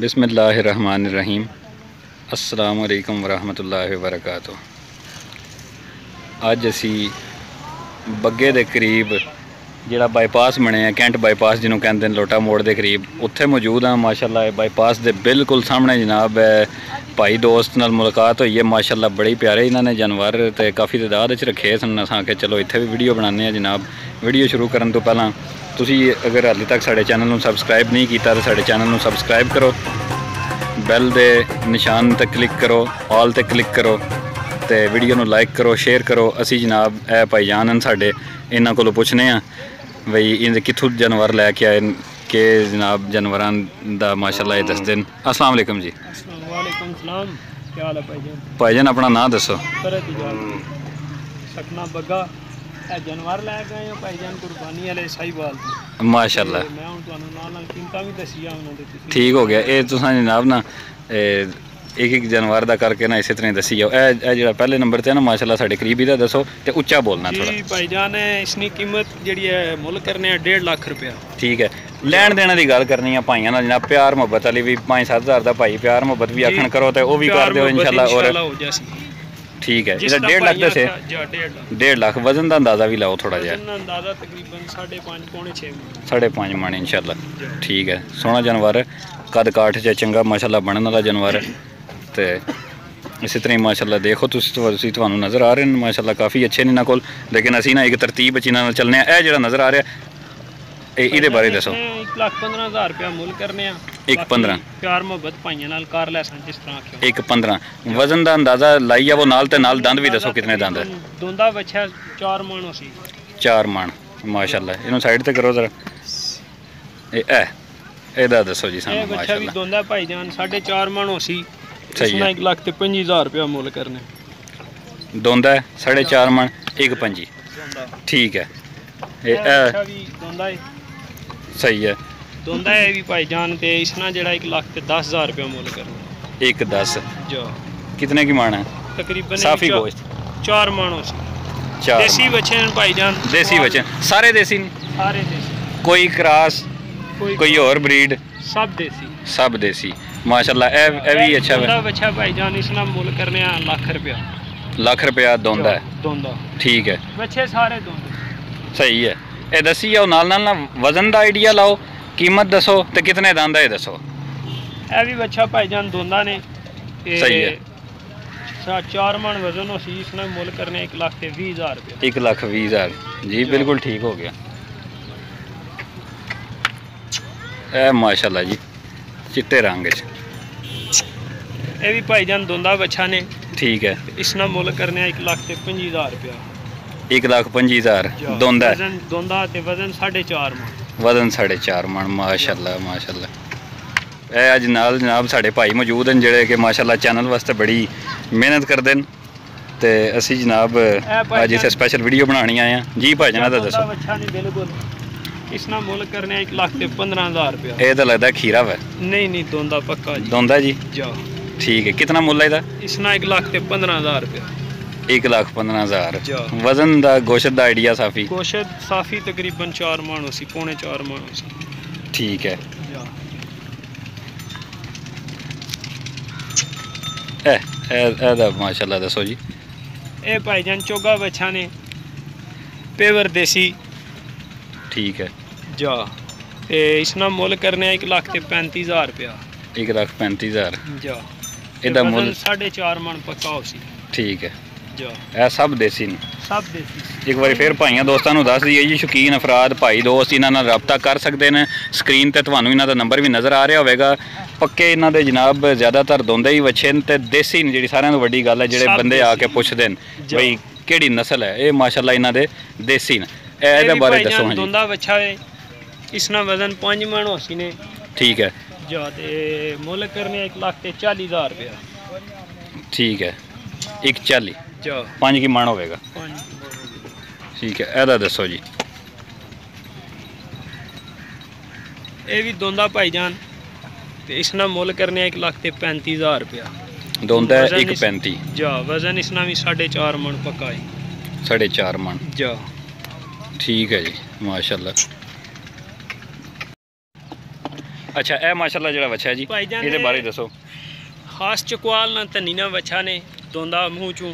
बिस्मिल्लाहिर्रहमानिर्रहीम। अस्सलाम वालेकुम वरहमतुल्लाहि वबरकातुह। अज असी बग्गे दे करीब जिहड़ा बाईपास बने कैंट बाईपास जिन्हों कहते हैं लोटा मोड़ के करीब उत्थे मौजूद हाँ। माशाल्लाह बाईपास के बिल्कुल सामने जनाब भाई दोस्त नाल मुलाकात हुई है। माशाल्लाह बड़े प्यारे इन्होंने जानवर तो काफ़ी तादाद रखे सन। असां के चलो इत्थे भी वीडियो बनाने जनाब। वीडियो शुरू करने तो पहला तुसी अगर हाले तक साडे चैनल नूं सबसक्राइब नहीं किया तो साडे चैनल नूं सबसक्राइब करो, बैल दे निशान ते क्लिक करो, ऑल ते क्लिक करो तो वीडियो नूं लाइक करो, शेयर करो। असी जनाब ए भाईजान हैं साडे, इन्हां कोलों पुछने आ बई इन कित्थों जानवर लैके आए के जनाब जानवरां दा माशाल्लाह ये दस दिन। अस्सलाम वालेकुम जी। वालेकुम सलाम। क्या हाल है भाईजान? भाईजान अपना नाम दसो। सकना बग्गा जानवर लैके आए हो भाईजान कुर्बानी वाले साहिवाल। माशाल्लाह मैं हुण तुहानूं नाल कीमतां भी दस्सियां उन्हां दे। ठीक हो गया। ये तुसां जनाब ना एक एक जानवर का करके ना इसी तरह दसी जाओ। जो पहले नंबर पर है ना माशाल्लाह साढ़े करीब ही दसो तो उच्चा बोलना थोड़ा। भाईजान इसकी कीमत जी मुल करने 1.5 लाख रुपया। ठीक है। लैन देने की गल करनी है भाइयों ना जनाब प्यार मुहब्बत वाली भी 5-7 हज़ार का भाई प्यार मुहब्बत भी आखन करो तो वह भी कर दो इंशाल्लाह। और ठीक है। इसका 1.5 लाख दसे 1.5 लाख वजन का अंदाज़ा भी लाओ थोड़ा जहा। अंदाज़ा तकरीबन 5.5 पौने 6 5.5 मन इंशाल्लाह। ठीक है। सोहना जानवर कद काठ च चंगा माशाल्लाह बनने वाला जानवर तो इसी तरह माशाल्लाह देखो तुहानू नज़र आ रहे हैं माशाल्लाह काफ़ी अच्छे ने इन्हां कोल। लेकिन असी ना एक तरतीब च इन्हां नाल चलने आ। जो नज़र आ रहा ये बारे दसो। 1,15,000 रुपया मुल करने 1,15 प्यार मुहब्बत भाइयों नाल कर लैसन जिस तरह आखियो। 1,15 वजन का अंदाज़ा लाइया वो नाल ते नाल दंद भी दसो कितने दंद है? दोंदा बच्चा 4 मन सी। 4 मन माशाल्लाह। इन्हू साइड ते करो जरा। एदा दसो जी सानू माशाल्लाह। बच्चा भी दोंदा भाईजान 4.5 मन सी। सही है। 1,25,000 रुपया मुल करने दोंदा 4.5 मन 1,25। ठीक है। सही है। दोंदा है भी भाईजान ते इसना जड़ा 1,10,000 रुपया मुल करने। 1,10 जो कितने की मान है? तकरीबन साफी गोश्त 4 मन सी। 4 देसी बच्चे हैं भाईजान। देसी बच्चे सारे देसी सारे देसी। कोई क्रॉस कोई और ब्रीड? सब देसी। सब देसी माशाल्लाह। ए भी अच्छा है। बच्चा भाईजान इसना मुल करने लाख रुपया। लाख रुपया दोंदा है? दोंदा। ठीक है। बच्चे सारे दोंदे। सही है। ये दसी जाओ नाल नाल ना वजन का आइडिया लाओ, कीमत दसो तो कितने दंद है दसो। ए भी बच्चा भाईजान दोंदा ने। सही है। 4 मन वजन हो सी इसने मुल करने 1,20,000 रुपया। 1,20,000 जी बिल्कुल ठीक हो गया। ए माशाल्लाह जी चिट्टे रंग ये भी भाईजान दोंदा बच्चा ने। ठीक है। इसना मुल करने 1,25,000 रुपया। 1,25,000 दोंदा है? दोंदा ते वजन 4.5 मन। वजन 4.5 मन माशाल्लाह माशाल्लाह। ए अज नाल जनाब साढ़े भाई मौजूद हैं जेड़े कि माशाल्लाह चैनल वास्ते बड़ी मेहनत करते हैं तो असी जनाब अज इसे स्पेशल वीडियो बनानी आए हैं जी। भाईजान दा दसो। बिल्कुल इसना मुल करने 1,15,000 रुपया। ये तो लगता है खीरा वा। नहीं दोंदा पक्का जी। दोंदा जी। जा ठीक है। कितना मुल है इसका? इसना 1,15,000 रुपया। 1,15,000 वजन का गोश्त का आइडिया साफी? गोश्त साफी तकरीबन 4 मन सी, पौने 4 मन सी। ठीक है। ए माशाल्लाह दसो जी। ए भाईजान चोगा बच्चा ने पेवर देसी। ठीक है। जा ते इसना मुल करने 1,35,000 रुपया। 1,35,000 जा इदा मुल 4.5 मन पक्का हो सी। ठीक है। जा ए सब देसी ने? सब देसी। एक बार फिर भाइयों दोस्तों को दस दईए जी शौकीन अफराद भाई दोस्त इन्होंने रबता कर सकते हैं। स्क्रीन पर ਤੁਹਾਨੂੰ इन्हों का नंबर भी नज़र आ रहा होगा। पक्के इन्हों के जनाब ज़्यादातर दोंदे ही बच्चे तो देसी ने जी सारे वड्डी गल है। जोड़े बंदे आके पुछते हैं बई केड़ी नस्ल है ये माशाल्लाह इन्हों के देसी ने। ए बारे दसो। हाँ दोंदा बच्चा है इसना वजन 5 मन हो सी ने। ठीक है। जा ते मुल करने 1,40,000 रुपया। ठीक है। 1,40 जा 5 की मन होगा। ठीक है। एदा दसो जी। ये भी दोंदा भाईजान ते इसना मुल करने 1,35,000 रुपया। दोंदा है 1,35। जा वजन इसना भी 4.5 मन पक्का है। 4.5 मन। जा ठीक है जी माशाल्लाह। ਅੱਛਾ ਇਹ ਮਾਸ਼ਾਅੱਲਾ ਜਿਹੜਾ ਵੱਛਾ ਜੀ ਭਾਈਜਾਨ ਇਹਦੇ ਬਾਰੇ ਦੱਸੋ। ਖਾਸ ਚਕਵਾਲ ਨਾ ਧਨੀ ਨਾ ਵੱਛਾ ਨੇ, ਦੋਂਦਾ ਮੂੰਹ ਚੋਂ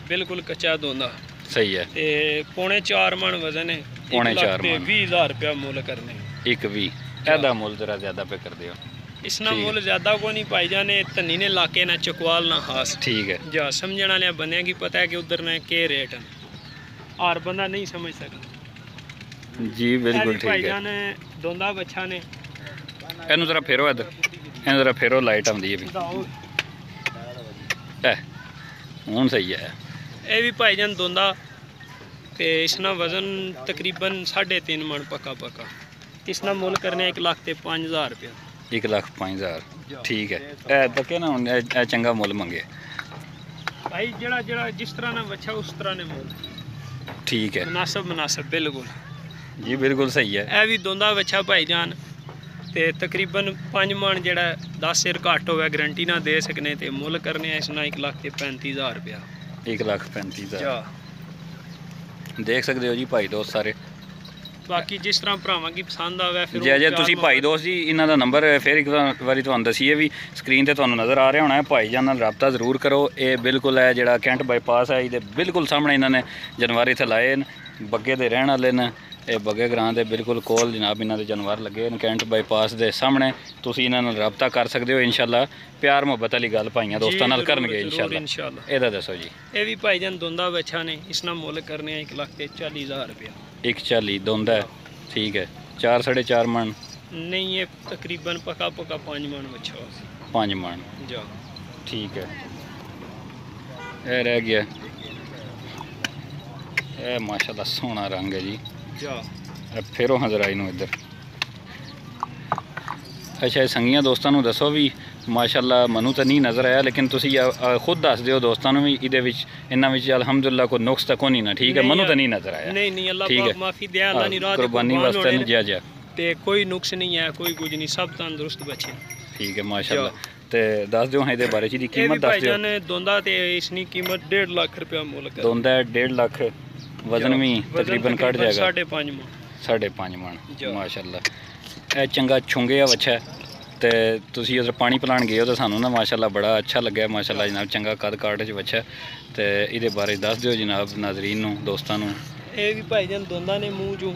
ਬਿਲਕੁਲ ਕੱਚਾ ਦੋਂਦਾ। ਸਹੀ ਹੈ। ਤੇ ਪੌਣੇ 4 ਮਣ ਵਜ਼ਨ ਹੈ। ਪੌਣੇ 4 ਮਣ 20,000 रुपया मुल करने। 120 ਇਹਦਾ ਮੁੱਲ ਜਰਾ ਜ਼ਿਆਦਾ ਪੇ ਕਰਦੇ ਹੋ। इसना मुल ज़्यादा को नहीं पाई जाने, धनी ने लाके ना चकवाल ना खास। ठीक है। जा समझने वाले बंदे की पता है कि उधर ने के रेट है, हर बंदा नहीं समझ सकता जी। बिल्कुल ठीक है। दोंदा बच्चा ने ਇਹਨੂੰ ਜ਼ਰਾ ਫੇਰੋ ਇੱਧਰ, ਇਹਨੂੰ ਜ਼ਰਾ ਫੇਰੋ, ਲਾਈਟ ਆਉਂਦੀ ਹੈ ਵੀ ਹੁਣ ਸਹੀ ਹੈ। ਇਹ ਵੀ ਭਾਈਜਾਨ ਦੋਂਦਾ ਤੇ ਇਸਨਾ ਵਜ਼ਨ ਤਕਰੀਬਨ 3.5 ਮਣ ਪੱਕਾ। ਇਸਨਾ ਮੁੱਲ ਕਰਨੇ 1,05,000 रुपया। 1,05,000 ਠੀਕ ਹੈ। ਇਹ ਤੱਕੇ ਨਾ ਹੁਣ ਇਹ ਚੰਗਾ ਮੁੱਲ ਮੰਗੇ ਭਾਈ ਜਿਹੜਾ ਜਿਸ ਤਰ੍ਹਾਂ ਨਾ ਬੱਚਾ ਉਸ ਤਰ੍ਹਾਂ ਨੇ ਮੁੱਲ। ਠੀਕ ਹੈ। ਮੁਨਾਸਬ ਬਿਲਕੁਲ ਜੀ ਬਿਲਕੁਲ ਸਹੀ ਹੈ। ਇਹ ਵੀ ਦੋਂਦਾ ਬੱਚਾ ਭਾਈਜਾਨ ਤੇ ਤਕਰੀਬਨ 5 ਮਣ ਜਿਹੜਾ 10 ਸਿਰ ਘੱਟ ਹੋਵੇ ਗਰੰਟੀ ਨਾ ਦੇ ਸਕਨੇ ਤੇ ਮੁੱਲ ਕਰਨੇ ਇਸਨਾ 1,35,000 रुपया। 1,35,000 ਦੇਖ ਸਕਦੇ ਹੋ ਜੀ ਭਾਈ ਦੋਸਤ ਸਾਰੇ। ਬਾਕੀ ਜਿਸ ਤਰ੍ਹਾਂ ਭਰਾਵਾਂ ਕੀ ਪਸੰਦ ਆਵੇ ਫਿਰ ਜੇ ਤੁਸੀਂ ਭਾਈ ਦੋਸਤ ਜੀ ਇਹਨਾਂ ਦਾ ਨੰਬਰ ਫਿਰ ਇੱਕ ਵਾਰੀ ਤੁਹਾਨੂੰ ਦਸੀਏ ਵੀ ਸਕਰੀਨ ਤੇ ਤੁਹਾਨੂੰ ਨਜ਼ਰ ਆ ਰਿਹਾ ਹੋਣਾ ਹੈ। ਭਾਈ ਜਾਨ ਨਾਲ ਰਾਬਤਾ ਜ਼ਰੂਰ ਕਰੋ। ਇਹ ਬਿਲਕੁਲ ਹੈ ਜਿਹੜਾ ਕੈਂਟ ਬਾਈਪਾਸ ਹੈ ਇਹਦੇ ਬਿਲਕੁਲ ਸਾਹਮਣੇ ਇਹਨਾਂ ਨੇ ਜਾਨਵਰ ਇੱਥੇ ਲਾਏ ਨੇ, ਬੱਗੇ ਦੇ ਰਹਿਣ ਵਾਲੇ ਨੇ। ਇਹ ਬੱਗੇ ਗਰਾਂ ਦੇ ਬਿਲਕੁਲ ਕੋਲ ਜਨਾਬ ਇਹਨਾਂ ਦੇ ਜਾਨਵਰ ਲੱਗੇ ਨੇ ਕੈਂਟ ਬਾਈਪਾਸ ਦੇ ਸਾਹਮਣੇ। ਤੁਸੀਂ ਇਹਨਾਂ ਨਾਲ ਰਾਬਤਾ ਕਰ ਸਕਦੇ ਹੋ। ਇਨਸ਼ਾਅੱਲਾ ਪਿਆਰ ਮੁਹੱਬਤ ਵਾਲੀ ਗੱਲ ਭਾਈਆਂ ਦੋਸਤਾਂ ਨਾਲ ਕਰਨਗੇ ਇਨਸ਼ਾਅੱਲਾ। ਇਹਦਾ ਦੱਸੋ ਜੀ। ਇਹ ਵੀ ਭਾਈ ਜਾਨ ਦੋਂਦਾ ਬੱਚਾ ਨੇ, ਇਸਨਾ ਮੁੱਲ ਕਰਨੇ 1,40,000 रुपया। 1,40 ਦੋਂਦਾ ਹੈ। ठीक है। 4 साढ़े 4 मन नहीं, ये तकरीबन पका 5 मन बच्चा। 5 मन जा ठीक है। ये रह गया, ये माशाल्लाह सोहना रंग है जी। जा फेरो हजराई नूं इधर। अच्छा संगियां दोस्तों नूं दसो भी माशाल्लाह मनु तो नहीं नज़र आया, लेकिन तुसी खुद दस दिओ दोस्तों नूं भी इहदे विच इन्हां विच अल्हम्दुलिल्लाह कोई नुक्स तो कोई ना। ठीक है। मनु तो नहीं नज़र आया। नहीं अल्लाह पाक माफ़ी दे, अल्लाह नी रात कुर्बानी वास्ते जा ते कोई नुक्स नहीं है, कोई कुछ नहीं, सब तंदुरुस्त बच्चे। ठीक है माशाल्लाह। ते दस दिओ इहदे बारे च दी कीमत दस दिओ। भाईजान दोंदा ते इसनी कीमत 1.5 लाख रुपया मुल कर। दोंदा 1.5 लाख, वजन भी तकरीबन कट जाएगा 5.5 मन। 5.5 मन माशाल्लाह। ਇਹ ਚੰਗਾ ਛੁੰਗਿਆ ਵੱਛਾ ਤੇ ਤੁਸੀਂ ਉਧਰ ਪਾਣੀ ਪਿਲਾਣ ਗਏ ਹੋ ਤਾਂ ਸਾਨੂੰ ਨਾ ਮਾਸ਼ਾਅੱਲਾ ਬੜਾ ਅੱਛਾ ਲੱਗਿਆ ਮਾਸ਼ਾਅੱਲਾ ਜਨਾਬ। ਚੰਗਾ ਕੱਦ ਕਾਠ 'ਚ ਵੱਛਾ ਤੇ ਇਹਦੇ ਬਾਰੇ ਦੱਸ ਦਿਓ ਜਨਾਬ ਨਾਜ਼ਰੀਨ ਨੂੰ ਦੋਸਤਾਂ ਨੂੰ। ਇਹ ਵੀ ਭਾਈਜਾਨ ਦੋਂਦਾ ਨੇ ਮੂੰਹ ਚੋਂ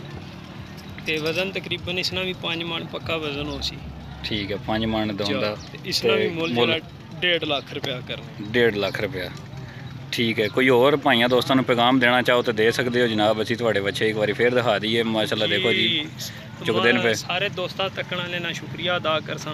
ਤੇ ਵਜ਼ਨ ਤਕਰੀਬਨ ਇਸਨਾ ਵੀ 5 ਮਣ ਪੱਕਾ ਵਜ਼ਨ ਹੋ ਸੀ। ਠੀਕ ਹੈ। 5 ਮਣ ਦੋਂਦਾ ਇਸਨਾ ਵੀ ਮੁੱਲ 1.5 ਲੱਖ ਰੁਪਇਆ ਕਰਨਾ। 1.5 ਲੱਖ ਰੁਪਇਆ ਠੀਕ ਹੈ। ਕੋਈ ਹੋਰ ਭਾਈਆਂ ਦੋਸਤਾਂ ਨੂੰ ਪੈਗਾਮ ਦੇਣਾ ਚਾਹੋ ਤਾਂ ਦੇ ਸਕਦੇ ਹੋ ਜਨਾਬ। ਅਸੀਂ ਤੁਹਾਡੇ ਬੱਚੇ ਇੱਕ ਵਾਰੀ ਫੇਰ ਦਿਖਾ ਦਈਏ ਮਾਸ਼ਾਅੱਲਾ। ਦੇਖੋ ਜੀ ਚੁੱਕਦੇ ਨੇ ਪਏ ਸਾਰੇ ਦੋਸਤਾਂ ਤੱਕਣ ਵਾਲੇ ਨਾਲ ਸ਼ੁਕਰੀਆ ਅਦਾ ਕਰਸਾਂ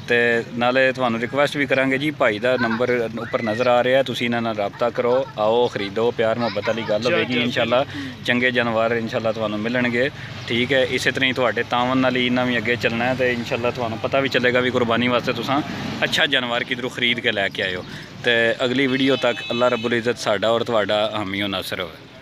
ਤੇ ਨਾਲੇ ਤੁਹਾਨੂੰ ਰਿਕਵੈਸਟ ਵੀ ਕਰਾਂਗੇ ਜੀ, ਭਾਈ ਦਾ ਨੰਬਰ ਉੱਪਰ ਨਜ਼ਰ ਆ ਰਿਹਾ, ਤੁਸੀਂ ਇਹਨਾਂ ਨਾਲ ਰਾਬਤਾ ਕਰੋ, ਆਓ ਖਰੀਦੋ। ਪਿਆਰ ਮੁਹੱਬਤ ਵਾਲੀ ਗੱਲ ਹੋਵੇਗੀ ਇਨਸ਼ਾਅੱਲਾ। ਚੰਗੇ ਜਾਨਵਰ ਇਨਸ਼ਾਅੱਲਾ ਤੁਹਾਨੂੰ ਮਿਲਣਗੇ। ਠੀਕ ਹੈ। ਇਸੇ ਤਰ੍ਹਾਂ ਹੀ ਤੁਹਾਡੇ ਤਾਵਨ ਨਾਲ ਹੀ ਇਹਨਾਂ ਵੀ ਅੱਗੇ ਚੱਲਣਾ ਹੈ ਤੇ ਇਨਸ਼ਾਅੱਲਾ ਤੁਹਾਨੂੰ ਪਤਾ ਵੀ ਚੱਲੇਗਾ ਵੀ ਕੁਰਬਾਨੀ ਵਾਸਤੇ ਤੁਸੀਂ ਅੱਛਾ ਜਾਨਵਰ ਕਿਧਰੋਂ ਖਰੀਦ ਕੇ ਲੈ ਕੇ ਆਇਓ। ਤੇ ਅਗਲੀ ਵੀਡੀਓ ਤੱਕ ਅੱਲਾ ਰੱਬੁਲ ਇੱਜ਼ਤ ਸਾਡਾ ਔਰ ਤੁਹਾਡਾ ਹਾਮੀ ਓ ਨਾਸਰ ਹੋਵੇ।